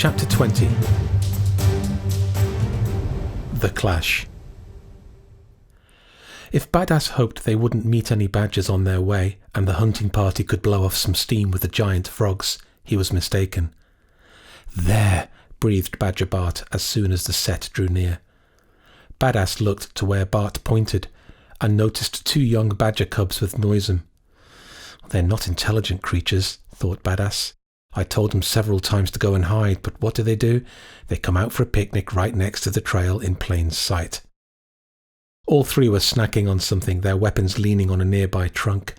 Chapter 20. The Clash. If Badass hoped they wouldn't meet any badgers on their way and the hunting party could blow off some steam with the giant frogs, he was mistaken. "There," breathed Badger Bart as soon as the set drew near. Badass looked to where Bart pointed and noticed 2 young badger cubs with Noisem. "They're not intelligent creatures," thought Badass. "I told them several times to go and hide, but what do? They come out for a picnic right next to the trail in plain sight." All 3 were snacking on something, their weapons leaning on a nearby trunk.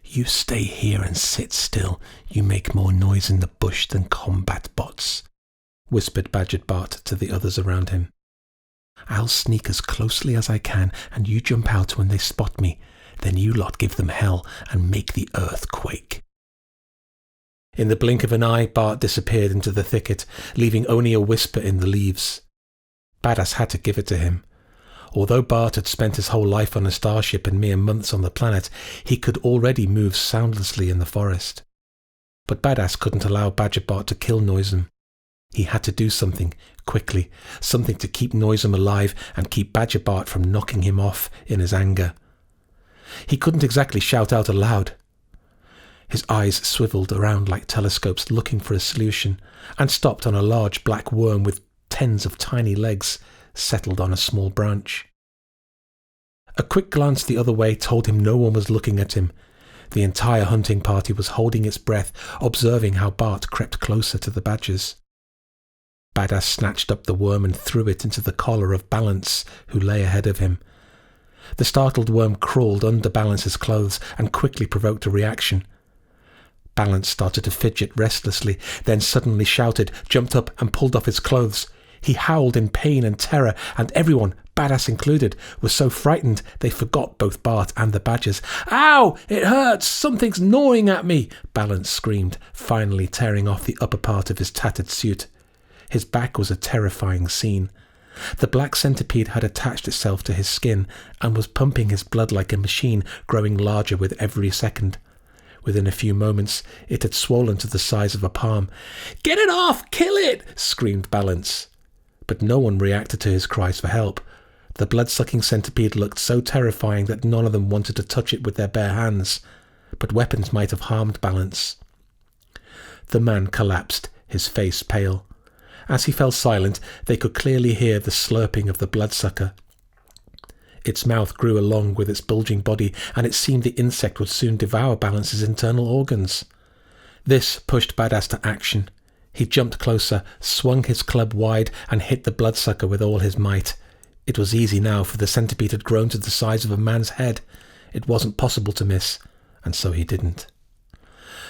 "You stay here and sit still. You make more noise in the bush than combat bots," whispered Badger Bart to the others around him. "I'll sneak as closely as I can, and you jump out when they spot me. Then you lot give them hell and make the earth quake." In the blink of an eye, Bart disappeared into the thicket, leaving only a whisper in the leaves. Badass had to give it to him. Although Bart had spent his whole life on a starship and mere months on the planet, he could already move soundlessly in the forest. But Badass couldn't allow Badger Bart to kill Noisem. He had to do something, quickly, something to keep Noisem alive and keep Badger Bart from knocking him off in his anger. He couldn't exactly shout out aloud. His eyes swiveled around like telescopes looking for a solution, and stopped on a large black worm with tens of tiny legs settled on a small branch. A quick glance the other way told him no one was looking at him. The entire hunting party was holding its breath, observing how Bart crept closer to the badgers. Badass snatched up the worm and threw it into the collar of Balance, who lay ahead of him. The startled worm crawled under Balance's clothes and quickly provoked a reaction. Balance started to fidget restlessly, then suddenly shouted, jumped up and pulled off his clothes. He howled in pain and terror, and everyone, Badass included, was so frightened they forgot both Bart and the badgers. "Ow! It hurts! Something's gnawing at me!" Balance screamed, finally tearing off the upper part of his tattered suit. His back was a terrifying scene. The black centipede had attached itself to his skin and was pumping his blood like a machine, growing larger with every second. Within a few moments, it had swollen to the size of a palm. "Get it off! Kill it!" screamed Balance. But no one reacted to his cries for help. The blood-sucking centipede looked so terrifying that none of them wanted to touch it with their bare hands. But weapons might have harmed Balance. The man collapsed, his face pale. As he fell silent, they could clearly hear the slurping of the bloodsucker. Its mouth grew along with its bulging body, and it seemed the insect would soon devour Balance's internal organs. This pushed Badass to action. He jumped closer, swung his club wide, and hit the bloodsucker with all his might. It was easy now, for the centipede had grown to the size of a man's head. It wasn't possible to miss, and so he didn't.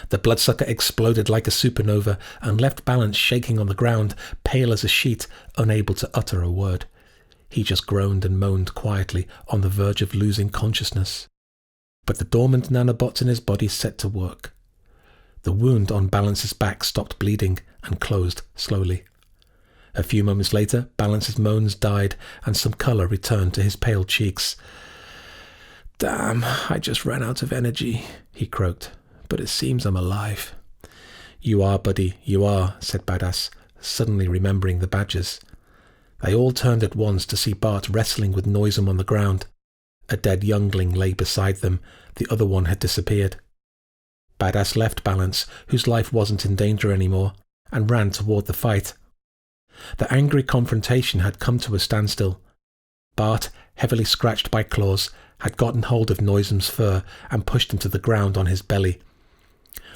The bloodsucker exploded like a supernova and left Balance shaking on the ground, pale as a sheet, unable to utter a word. He just groaned and moaned quietly, on the verge of losing consciousness. But the dormant nanobots in his body set to work. The wound on Balance's back stopped bleeding and closed slowly. A few moments later, Balance's moans died and some colour returned to his pale cheeks. "Damn, I just ran out of energy," he croaked. "But it seems I'm alive." "You are, buddy, you are," said Badass, suddenly remembering the badgers. They all turned at once to see Bart wrestling with Noisem on the ground. A dead youngling lay beside them. The other one had disappeared. Badass left Balance, whose life wasn't in danger anymore, and ran toward the fight. The angry confrontation had come to a standstill. Bart, heavily scratched by claws, had gotten hold of Noisem's fur and pushed him to the ground on his belly.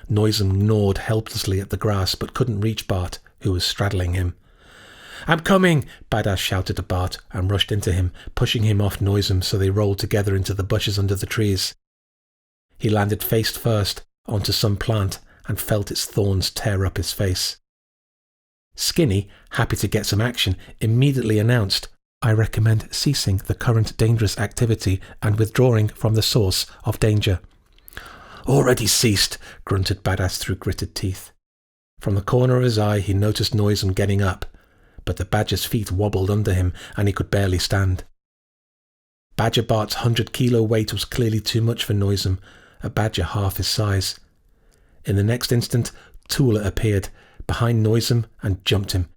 Noisem gnawed helplessly at the grass but couldn't reach Bart, who was straddling him. "I'm coming!" Badass shouted to Bart and rushed into him, pushing him off Noisem so they rolled together into the bushes under the trees. He landed face first onto some plant and felt its thorns tear up his face. Skinny, happy to get some action, immediately announced, "I recommend ceasing the current dangerous activity and withdrawing from the source of danger." "Already ceased," grunted Badass through gritted teeth. From the corner of his eye he noticed Noisem getting up, but the badger's feet wobbled under him and he could barely stand. Badger Bart's 100-kilo weight was clearly too much for Noisem, a badger half his size. In the next instant, Tula appeared, behind Noisem and jumped him.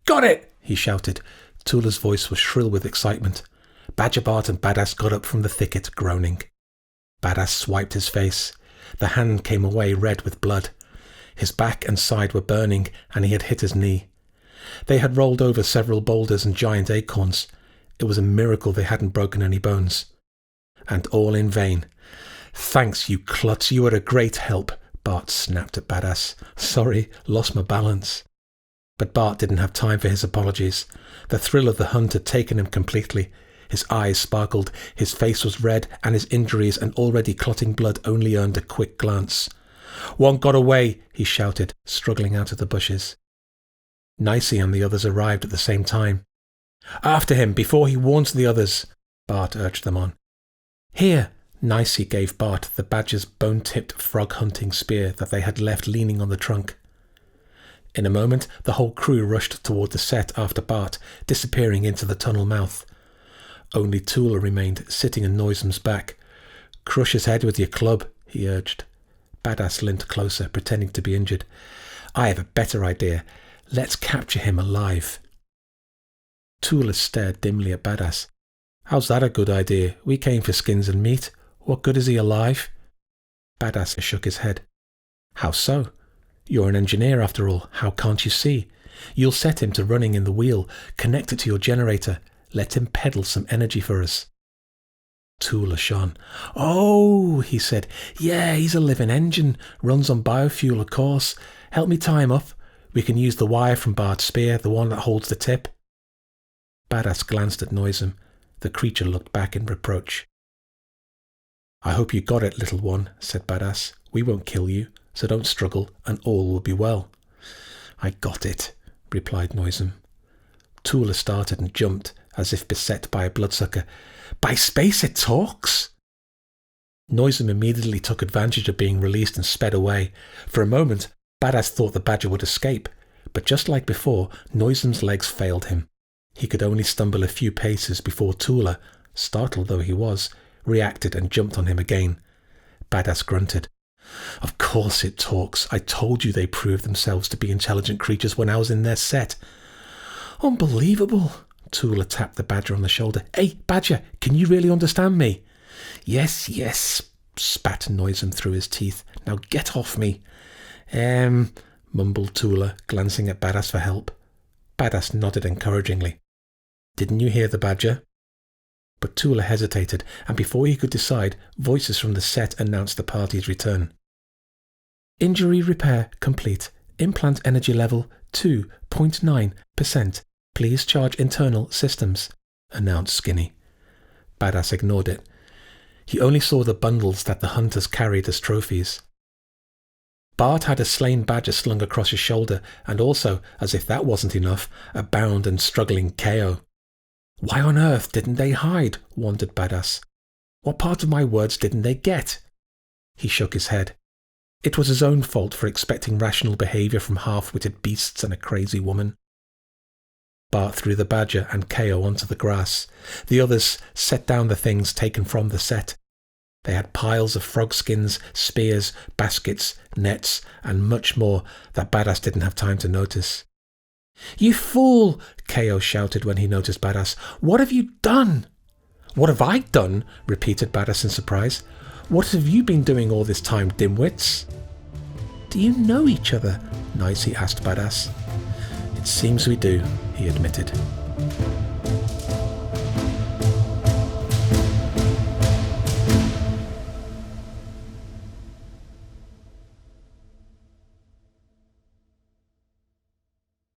"Got it!" he shouted. Tula's voice was shrill with excitement. Badger Bart and Badass got up from the thicket, groaning. Badass swiped his face. The hand came away red with blood. His back and side were burning, and he had hit his knee. They had rolled over several boulders and giant acorns. It was a miracle they hadn't broken any bones. And all in vain. "Thanks, you klutz, you were a great help," Bart snapped at Badass. "Sorry, lost my balance." But Bart didn't have time for his apologies. The thrill of the hunt had taken him completely. His eyes sparkled, his face was red, and his injuries and already clotting blood only earned a quick glance. "One got away," he shouted, struggling out of the bushes. Nicey and the others arrived at the same time. "After him, before he warns the others," Bart urged them on. "Here," Nicey gave Bart the badger's bone-tipped frog-hunting spear that they had left leaning on the trunk. In a moment, the whole crew rushed toward the set after Bart, disappearing into the tunnel mouth. Only Tula remained, sitting on Noisem's back. "Crush his head with your club," he urged. Badass limped closer, pretending to be injured. "I have a better idea. Let's capture him alive." Tula stared dimly at Badass. "How's that a good idea? We came for skins and meat. What good is he alive?" Badass shook his head. "How so? You're an engineer after all. How can't you see? You'll set him to running in the wheel, connect it to your generator. Let him peddle some energy for us." Tula shone. "Oh," he said. "Yeah, he's a living engine. Runs on biofuel, of course. Help me tie him up. We can use the wire from Bart's spear, the one that holds the tip." Badass glanced at Noisem. The creature looked back in reproach. "I hope you got it, little one," said Badass. "We won't kill you, so don't struggle, and all will be well." "I got it," replied Noisem. Tula started and jumped, as if beset by a bloodsucker. "By space, it talks!" Noisem immediately took advantage of being released and sped away. For a moment, Badass thought the badger would escape, but just like before, Noisem's legs failed him. He could only stumble a few paces before Tula, startled though he was, reacted and jumped on him again. Badass grunted. "Of course it talks. I told you they proved themselves to be intelligent creatures when I was in their set." "Unbelievable!" Tula tapped the badger on the shoulder. "Hey, badger, can you really understand me?" Yes, spat Noisem through his teeth. "Now get off me." Mumbled Tula, glancing at Badass for help. Badass nodded encouragingly. "Didn't you hear the badger?" But Tula hesitated, and before he could decide, voices from the set announced the party's return. "Injury repair complete. Implant energy level 2.9%. Please charge internal systems," announced Skinny. Badass ignored it. He only saw the bundles that the hunters carried as trophies. Bart had a slain badger slung across his shoulder, and also, as if that wasn't enough, a bound and struggling KO. "Why on earth didn't they hide?" wondered Badass. "What part of my words didn't they get?" He shook his head. It was his own fault for expecting rational behaviour from half-witted beasts and a crazy woman. Bart threw the badger and KO onto the grass. The others set down the things taken from the set. They had piles of frog skins, spears, baskets, nets, and much more that Badass didn't have time to notice. "You fool!" KO shouted when he noticed Badass. "What have you done?" "What have I done?" repeated Badass in surprise. "What have you been doing all this time, dimwits?" "Do you know each other?" Nicey asked Badass. "It seems we do," he admitted.